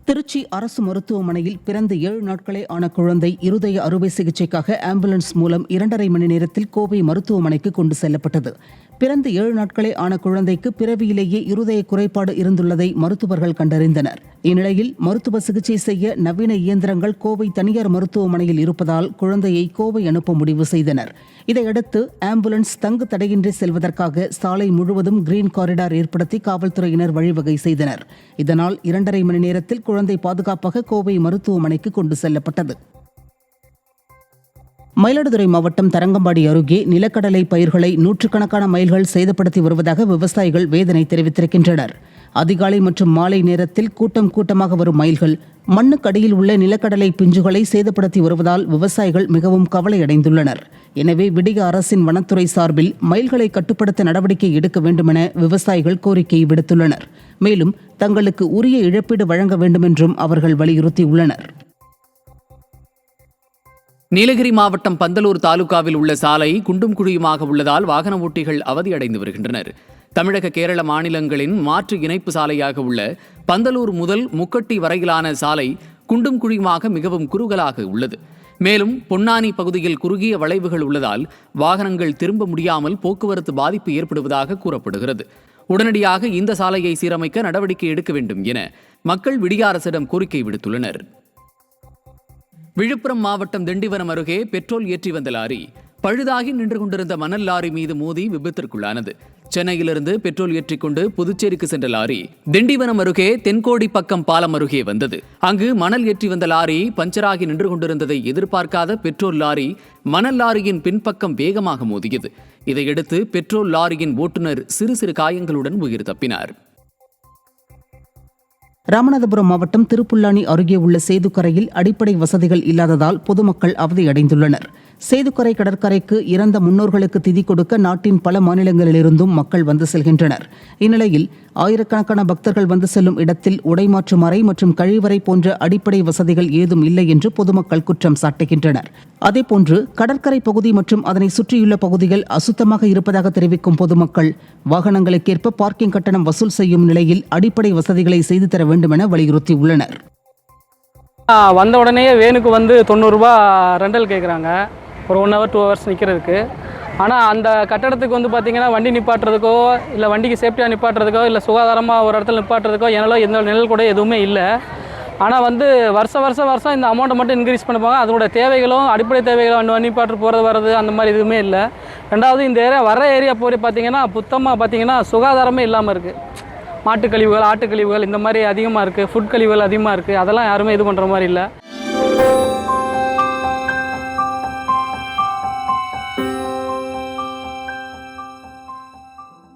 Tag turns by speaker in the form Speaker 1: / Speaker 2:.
Speaker 1: திருச்சி அரசு மருத்துவமனையில் பிறந்த 7 நாட்களே ஆன குழந்தை இருதய அறுவை சிகிச்சைக்காக ஆம்புலன்ஸ் மூலம் 2.5 மணி நேரத்தில் கோவை மருத்துவமனைக்கு கொண்டு செல்லப்பட்டது. பிறந்த 7 நாட்களே ஆன குழந்தைக்கு பிறவியிலேயே இருதய குறைபாடு இருந்துள்ளதை மருத்துவர்கள் கண்டறிந்தனர். இந்நிலையில் மருத்துவ சிகிச்சை செய்ய நவீன இயந்திரங்கள் கோவை தனியார் மருத்துவமனையில் இருப்பதால் குழந்தையை கோவை அனுப்ப முடிவு செய்தனர். இதையடுத்து ஆம்புலன்ஸ் தங்கு தடையின்றி செல்வதற்காக சாலை முழுவதும் கிரீன் காரிடார் ஏற்படுத்தி காவல்துறையினர் வழிவகை செய்தனர். இதனால் 2.5 மணி நேரத்தில் குழந்தை பாதுகாப்பாக கோவை மருத்துவமனைக்கு கொண்டு செல்லப்பட்டது. மயிலாடுதுறை மாவட்டம் தரங்கம்பாடி அருகே நிலக்கடலை பயிர்களை நூற்றுக்கணக்கான மைல்கள் சேதப்படுத்தி வருவதாக விவசாயிகள் வேதனை தெரிவித்திருக்கின்றனர். அதிகாலை மற்றும் மாலை நேரத்தில் கூட்டமாக வரும் மயில்கள் மண்ணுக்கடியில் உள்ள நிலக்கடலை பிஞ்சுகளை சேதப்படுத்தி வருவதால் விவசாயிகள் மிகவும் கவலையடைந்துள்ளனர். எனவே விடிய அரசின் வனத்துறை சார்பில் மயில்களை கட்டுப்படுத்த நடவடிக்கை எடுக்க வேண்டுமென விவசாயிகள் கோரிக்கை விடுத்துள்ளனர். மேலும் தங்களுக்கு உரிய இழப்பீடு வழங்க வேண்டும் என்றும் அவர்கள் வலியுறுத்தியுள்ளனர்.
Speaker 2: நீலகிரி மாவட்டம் பந்தலூர் தாலுகாவில் உள்ள சாலை குண்டும் குழியுமாக உள்ளதால் வாகன ஓட்டிகள் அவதியடைந்து வருகின்றனர். தமிழக கேரள மாநிலங்களின் மாற்று இணைப்பு சாலையாக உள்ள பந்தலூர் முதல் முக்கட்டி வரையிலான சாலை குண்டும் குழியுமாக மிகவும் குறுகலாக உள்ளது. மேலும் பொன்னானி பகுதியில் குறுகிய வளைவுகள் உள்ளதால் வாகனங்கள் திரும்ப முடியாமல் போக்குவரத்து பாதிப்பு ஏற்படுவதாக கூறப்படுகிறது. உடனடியாக இந்த சாலையை சீரமைக்க நடவடிக்கை எடுக்க வேண்டும் என மக்கள் விடிய அரசிடம் கோரிக்கை விடுத்துள்ளனர். விழுப்புரம் மாவட்டம் திண்டிவனம் அருகே பெட்ரோல் ஏற்றி வந்த லாரி பழுதாகி நின்று கொண்டிருந்த மணல் லாரி மீது மோதி விபத்திற்குள்ளானது. சென்னையிலிருந்து பெட்ரோல் ஏற்றிக்கொண்டு புதுச்சேரிக்கு சென்ற லாரி திண்டிவனம் அருகே தென்கோடி பக்கம் பாலம் அருகே வந்தது. அங்கு மணல் ஏற்றி வந்த லாரி பஞ்சராகி நின்று கொண்டிருந்ததை எதிர்பார்க்காத பெட்ரோல் லாரி மணல் லாரியின் பின்பக்கம் வேகமாக மோதியது. இதையடுத்து பெட்ரோல் லாரியின் ஓட்டுநர் சிறு காயங்களுடன் உயிர் தப்பினார்.
Speaker 1: ராமநாதபுரம் மாவட்டம் திருப்புல்லானி அருகே உள்ள சேதுக்கரையில் அடிப்படை வசதிகள் இல்லாததால் பொதுமக்கள் அவதியடைந்துள்ளனர். சேதுக்கரை கடற்கரைக்கு இறந்த முன்னோர்களுக்கு திதி கொடுக்க நாட்டின் பல மாநிலங்களிலிருந்தும் மக்கள் வந்து செல்கின்றனர். இந்நிலையில் ஆயிரக்கணக்கான பக்தர்கள் வந்து செல்லும் இடத்தில் உடைமாற்றும் அறை மற்றும் கழிவறை போன்ற அடிப்படை வசதிகள் ஏதும் இல்லை என்று பொதுமக்கள் குற்றம் சாட்டுகின்றனர். அதேபோன்று கடற்கரை பகுதி மற்றும் அதனை சுற்றியுள்ள பகுதிகள் அசுத்தமாக இருப்பதாக தெரிவிக்கும் பொதுமக்கள் வாகனங்களுக்கேற்ப பார்க்கிங் கட்டணம் வசூல் செய்யும் நிலையில் அடிப்படை வசதிகளை செய்து தர வேண்டும் என வலியுறுத்தியுள்ளனர்.
Speaker 3: வந்த உடனே வேனுக்கு வந்து 90 ரூபா ரெண்டல் கேட்குறாங்க, ஒரு 1 hour 2 hours நிற்கிறதுக்கு. ஆனால் அந்த கட்டடத்துக்கு வந்து பார்த்திங்கன்னா வண்டி நிப்பாட்டுறதுக்கோ இல்லை வண்டிக்கு சேஃப்டியாக நிப்பாட்டுறதுக்கோ இல்லை சுகாதாரமாக ஒரு இடத்துல நிப்பாட்டுறதுக்கோ எந்த நிழல் கூட எதுவுமே இல்லை. ஆனால் வந்து வருஷம் இந்த அமௌண்ட்டை மட்டும் இன்க்ரீஸ் பண்ணுவாங்க. அதோட தேவைகளும் அடிப்படை தேவைகளும் வண்டி நிப்பாட்டு போகிறது வர்றது அந்த மாதிரி எதுவுமே இல்லை. ரெண்டாவது இந்த ஏரியா போய் பார்த்திங்கன்னா சுத்தமாக பார்த்திங்கன்னா சுகாதாரமே இல்லாமல் இருக்குது. மாட்டுக்கழிவுகள், ஆட்டுக்கழிவுகள் இந்த மாதிரி அதிகமாக இருக்குது. ஃபுட் கழிவுகள் அதிகமாக இருக்குது. அதெல்லாம் யாருமே இது பண்ணுற மாதிரி இல்லை.